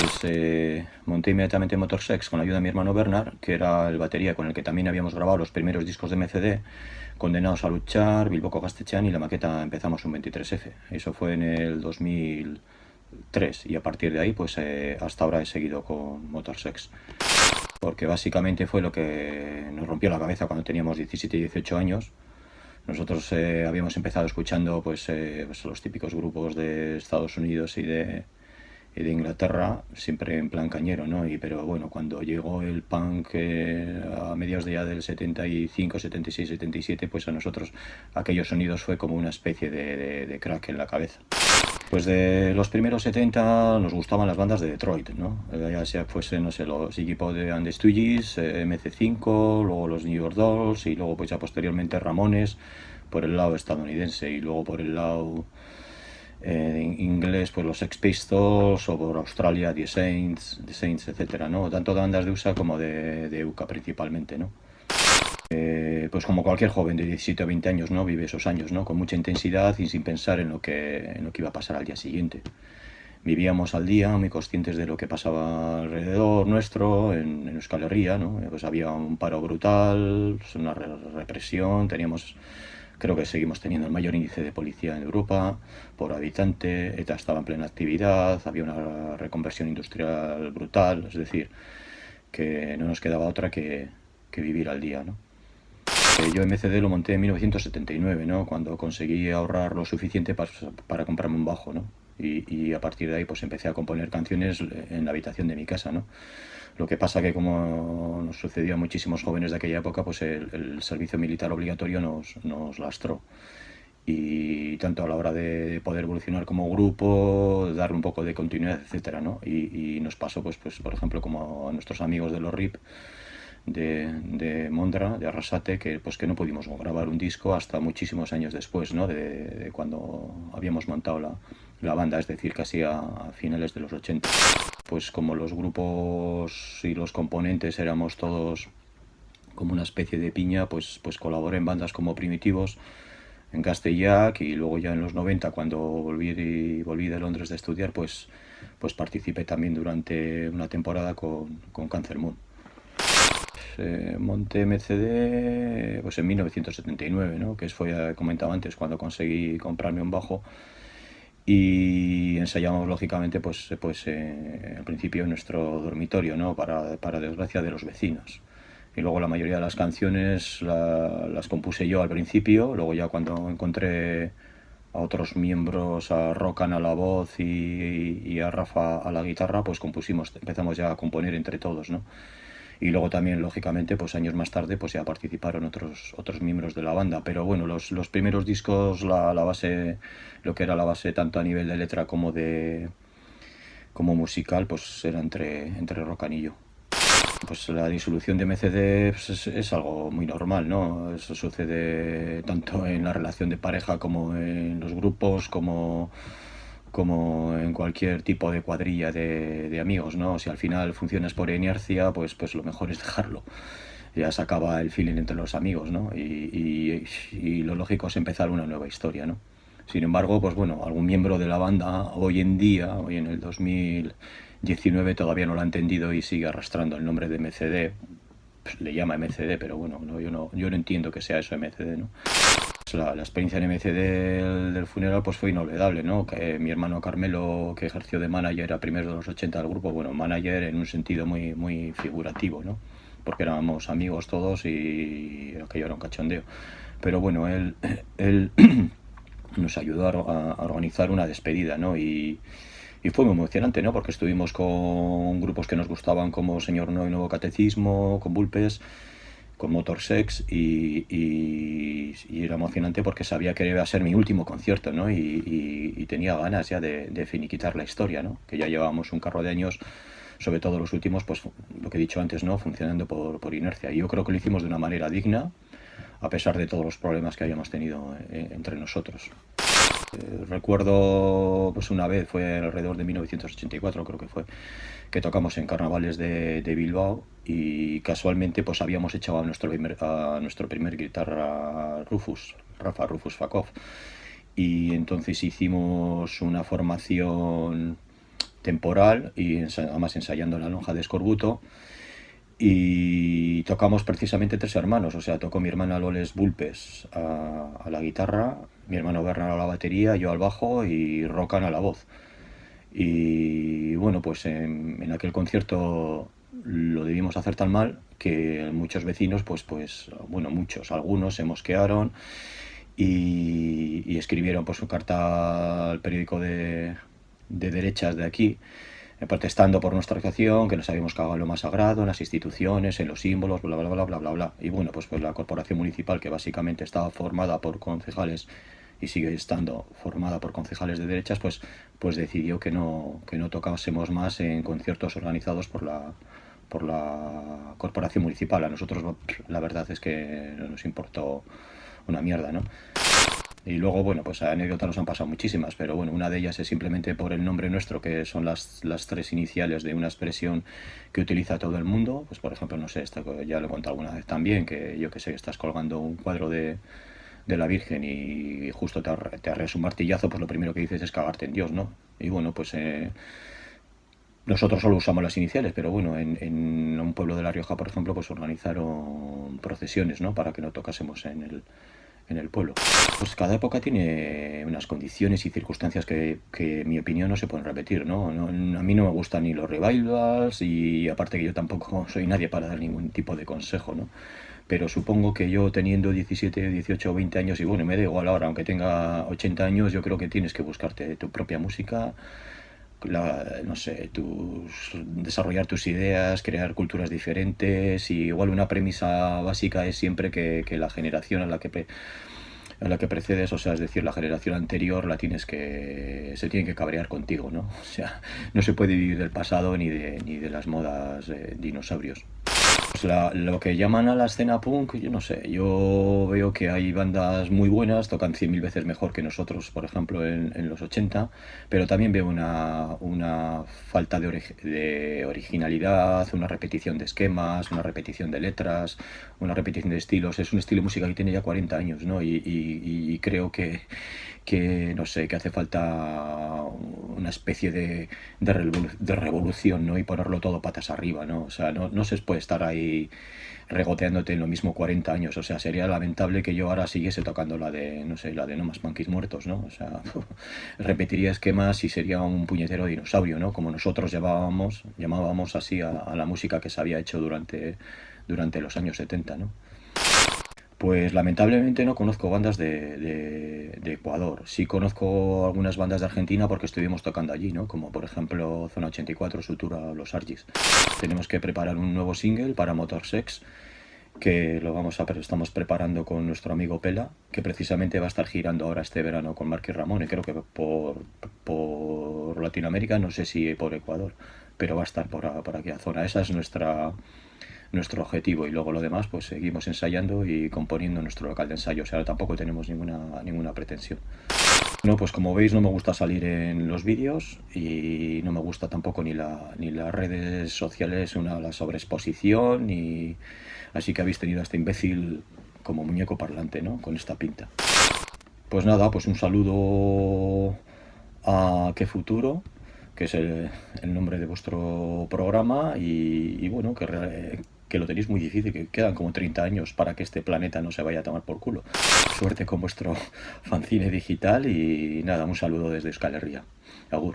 pues monté inmediatamente Motorsex con la ayuda de mi hermano Bernard, que era el batería con el que también habíamos grabado los primeros discos de MCD, Condenados a luchar, Bilboko Gaztetxean, y la maqueta Empezamos un 23F. Eso fue en el 2003 y a partir de ahí pues hasta ahora he seguido con Motorsex. Porque básicamente fue lo que nos rompió la cabeza cuando teníamos 17 y 18 años. Nosotros habíamos empezado escuchando pues los típicos grupos de Estados Unidos y de Inglaterra, siempre en plan cañero, ¿no? Pero bueno, cuando llegó el punk a mediados de ya del 75, 76, 77, pues a nosotros aquellos sonidos fue como una especie de crack en la cabeza. Pues de los primeros 70 nos gustaban las bandas de Detroit, ¿no? Ya sea fuese, no sé, los Iggy Pop and the Stooges, MC5, luego los New York Dolls y luego pues ya posteriormente Ramones por el lado estadounidense y luego por el lado inglés pues los Sex Pistols o por Australia The Saints, etcétera, ¿no? Tanto de bandas de USA como de UK principalmente, ¿no? Pues como cualquier joven de 17 o 20 años, ¿no? Vive esos años, ¿no? Con mucha intensidad y sin pensar en lo que iba a pasar al día siguiente. Vivíamos al día, muy conscientes de lo que pasaba alrededor nuestro, en Euskal Herria, ¿no? Pues había un paro brutal, pues una represión, creo que seguimos teniendo el mayor índice de policía en Europa por habitante, ETA estaba en plena actividad, había una reconversión industrial brutal, es decir, que no nos quedaba otra que vivir al día, ¿no? Yo MCD lo monté en 1979, ¿no? Cuando conseguí ahorrar lo suficiente para comprarme un bajo, ¿no? Y a partir de ahí pues empecé a componer canciones en la habitación de mi casa, ¿no? Lo que pasa que como nos sucedió a muchísimos jóvenes de aquella época, pues el servicio militar obligatorio nos lastró. Y tanto a la hora de poder evolucionar como grupo, darle un poco de continuidad, etcétera, ¿no? Y nos pasó, pues por ejemplo, como a nuestros amigos de los RIP, de Mondra, de Arrasate, que no pudimos grabar un disco hasta muchísimos años después, ¿no? De cuando habíamos montado la banda, es decir, casi a finales de los 80. Pues como los grupos y los componentes éramos todos como una especie de piña, pues colaboré en bandas como Primitivos, en Castellac, y luego ya en los 90 cuando volví de Londres de estudiar, pues participé también durante una temporada con Cancer Moon. Monté MCD pues en 1979, ¿no? Que fue, comentaba antes, cuando conseguí comprarme un bajo y ensayamos lógicamente al principio en nuestro dormitorio, ¿no? Para desgracia de los vecinos. Y luego la mayoría de las canciones las compuse yo al principio, luego ya cuando encontré a otros miembros, a Rocan a la voz y a Rafa a la guitarra, pues empezamos ya a componer entre todos, ¿no? Y luego también, lógicamente, pues años más tarde, pues ya participaron otros miembros de la banda. Pero bueno, los primeros discos, la base, lo que era la base tanto a nivel de letra como musical, pues era entre Rocan y yo. Pues la disolución de MCD pues es algo muy normal, ¿no? Eso sucede tanto en la relación de pareja como en los grupos, como en cualquier tipo de cuadrilla de amigos, ¿no? Si al final funcionas por inercia, pues lo mejor es dejarlo. Ya se acaba el feeling entre los amigos, ¿no? Y lo lógico es empezar una nueva historia, ¿no? Sin embargo, pues bueno, algún miembro de la banda hoy en día, hoy en el 2019, todavía no lo ha entendido y sigue arrastrando el nombre de MCD. Pues le llama MCD, pero bueno, yo no entiendo que sea eso MCD, ¿no? La experiencia en MC del funeral pues fue inolvidable, ¿no? Que mi hermano Carmelo, que ejerció de manager a primeros de los 80 del grupo, bueno, manager en un sentido muy, muy figurativo, ¿no? Porque éramos amigos todos y aquello era un cachondeo. Pero bueno, él nos ayudó a organizar una despedida, ¿no? Y fue muy emocionante, ¿no? Porque estuvimos con grupos que nos gustaban como Señor No y Nuevo Catecismo, con Bulpes, con Motorsex y era emocionante porque sabía que iba a ser mi último concierto, ¿no? Y tenía ganas ya de finiquitar la historia, ¿no? Que ya llevábamos un carro de años, sobre todo los últimos, pues lo que he dicho antes, ¿no? Funcionando por inercia. Y yo creo que lo hicimos de una manera digna, a pesar de todos los problemas que habíamos tenido entre nosotros. Recuerdo pues una vez, fue alrededor de 1984 creo que fue, que tocamos en carnavales de Bilbao y casualmente pues habíamos echado a nuestro primer guitarra Rafa Rufus Fakov, y entonces hicimos una formación temporal y además ensayando la lonja de Escorbuto. Y tocamos precisamente tres hermanos, o sea, tocó mi hermana Loles Bulpes a la guitarra, mi hermano Bernard a la batería, yo al bajo y Rocan a la voz. Y bueno, pues en aquel concierto lo debimos hacer tan mal que muchos vecinos, bueno, muchos, algunos se mosquearon y escribieron pues su carta al periódico de derechas de aquí, protestando por nuestra actuación, que nos habíamos cagado en lo más sagrado, en las instituciones, en los símbolos, bla, bla, bla, bla, bla, bla. Y bueno, pues la corporación municipal, que básicamente estaba formada por concejales y sigue estando formada por concejales de derechas, pues decidió que no tocásemos más en conciertos organizados por la corporación municipal. A nosotros la verdad es que no nos importó una mierda, ¿no? Y luego, bueno, pues anécdotas nos han pasado muchísimas, pero bueno, una de ellas es simplemente por el nombre nuestro, que son las tres iniciales de una expresión que utiliza todo el mundo. Pues por ejemplo, no sé, esto ya lo he contado alguna vez también, que yo que sé, que estás colgando un cuadro de la Virgen y justo te arreas un martillazo, pues lo primero que dices es cagarte en Dios, ¿no? Y bueno, pues nosotros solo usamos las iniciales, pero bueno, en un pueblo de La Rioja, por ejemplo, pues organizaron procesiones, ¿no? Para que no tocásemos en el pueblo. Pues cada época tiene unas condiciones y circunstancias que en mi opinión no se pueden repetir, ¿no? A mí no me gustan ni los revivals y aparte que yo tampoco soy nadie para dar ningún tipo de consejo, ¿no? Pero supongo que yo teniendo 17, 18 o 20 años, y bueno, me da igual ahora, aunque tenga 80 años, yo creo que tienes que buscarte tu propia música, no sé, desarrollar tus ideas, crear culturas diferentes, y igual una premisa básica es siempre que la generación a la que precedes, o sea, es decir, la generación anterior se tiene que cabrear contigo, ¿no? O sea, no se puede vivir del pasado ni de las modas dinosaurios. Pues lo que llaman a la escena punk, yo no sé, yo veo que hay bandas muy buenas, tocan 100.000 veces mejor que nosotros, por ejemplo, en los 80, pero también veo una falta de originalidad, una repetición de esquemas, una repetición de letras, una repetición de estilos. Es un estilo de música que tiene ya 40 años, ¿no? Y creo no sé, que hace falta una especie de revolución, ¿no? Y ponerlo todo patas arriba, ¿no? O sea, no se puede estar ahí regoteándote en lo mismo 40 años. O sea, sería lamentable que yo ahora siguiese tocando no sé, la de No más monkeys muertos, ¿no? O sea, repetiría esquemas y sería un puñetero dinosaurio, ¿no? Como nosotros llamábamos así a la música que se había hecho durante los años 70, ¿no? Pues lamentablemente no conozco bandas de Ecuador. Sí conozco algunas bandas de Argentina porque estuvimos tocando allí, ¿no? Como por ejemplo Zona 84, Sutura o Los Argis. Tenemos que preparar un nuevo single para Motorsex, que estamos preparando con nuestro amigo Pela, que precisamente va a estar girando ahora este verano con Marky Ramón, y creo que por Latinoamérica, no sé si por Ecuador, pero va a estar por aquella zona. Esa es nuestro objetivo, y luego lo demás pues seguimos ensayando y componiendo nuestro local de ensayo. O sea, tampoco tenemos ninguna pretensión. No, pues como veis no me gusta salir en los vídeos y no me gusta tampoco ni las redes sociales, la sobreexposición, así que habéis tenido a este imbécil como muñeco parlante, ¿no? Con esta pinta. Pues nada, pues un saludo a Qué Futuro, que es el nombre de vuestro programa, y bueno, que lo tenéis muy difícil, que quedan como 30 años para que este planeta no se vaya a tomar por culo. Suerte con vuestro fanzine digital y nada, un saludo desde Euskal Herria. Agur.